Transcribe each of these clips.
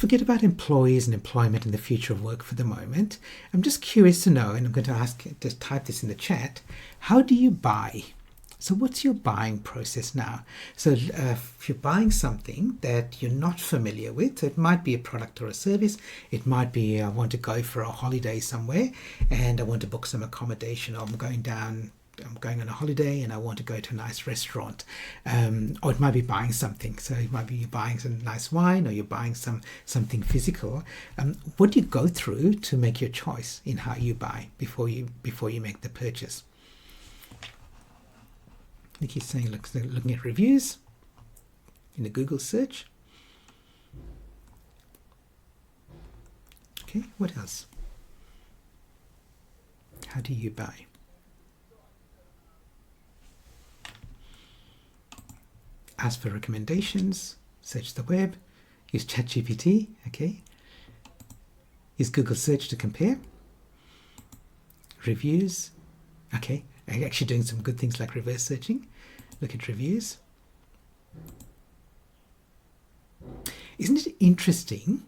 forget about employees and employment and the future of work for the moment. I'm just curious to know, and I'm going to ask, just type this in the chat, how do you buy? So what's your buying process now? So if you're buying something that you're not familiar with, so it might be a product or a service, it might be I want to go for a holiday somewhere and I want to book some accommodation, or I'm going on a holiday and I want to go to a nice restaurant, or it might be buying something. So it might be you're buying some nice wine, or you're buying something physical. What do you go through to make your choice in how you buy before you make the purchase? I think he's saying looking at reviews in the Google search. Okay, what else? How do you buy? Ask for recommendations, search the web, use ChatGPT, okay. Use Google search to compare. Reviews, okay. Actually doing some good things like reverse searching. Look at reviews. Isn't it interesting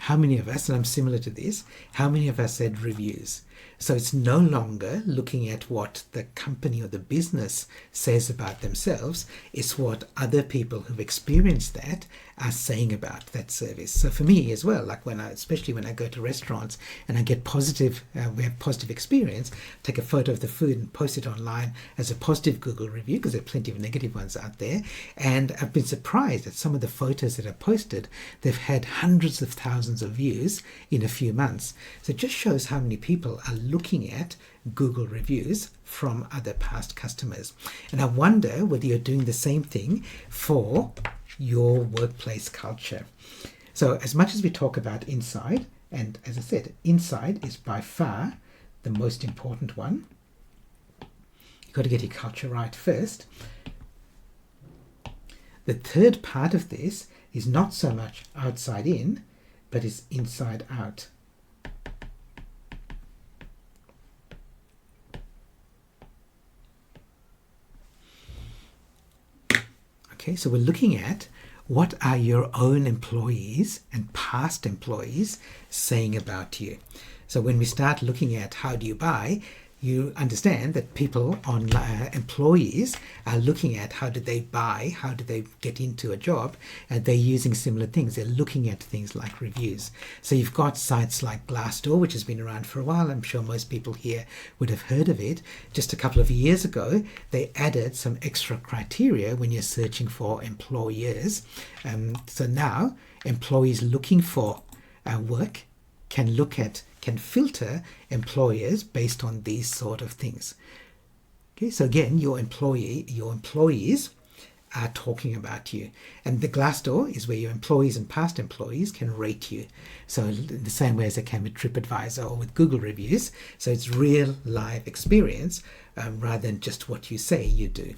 how many of us, and I'm similar to this, how many of us said reviews? So it's no longer looking at what the company or the business says about themselves. It's what other people who've experienced that are saying about that service. So for me as well, like especially when I go to restaurants and I get we have positive experience, take a photo of the food and post it online as a positive Google review, because there are plenty of negative ones out there. And I've been surprised at some of the photos that are posted. They've had hundreds of thousands of views in a few months. So it just shows how many people are looking at Google reviews from other past customers. And I wonder whether you're doing the same thing for your workplace culture. So as much as we talk about inside, and as I said, inside is by far the most important one. You've got to get your culture right first. The third part of this is not so much outside in, but is inside out. Okay, so we're looking at what are your own employees and past employees saying about you. So when we start looking at how do you buy, you understand that people employees are looking at how do they buy, how do they get into a job, and they're using similar things. They're looking at things like reviews. So you've got sites like Glassdoor, which has been around for a while. I'm sure most people here would have heard of it. Just a couple of years ago, they added some extra criteria when you're searching for employers. So now employees looking for work can filter employers based on these sort of things. Okay, so again, your employees are talking about you. And the Glassdoor is where your employees and past employees can rate you. So in the same way as they can with TripAdvisor or with Google reviews. So it's real live experience rather than just what you say you do.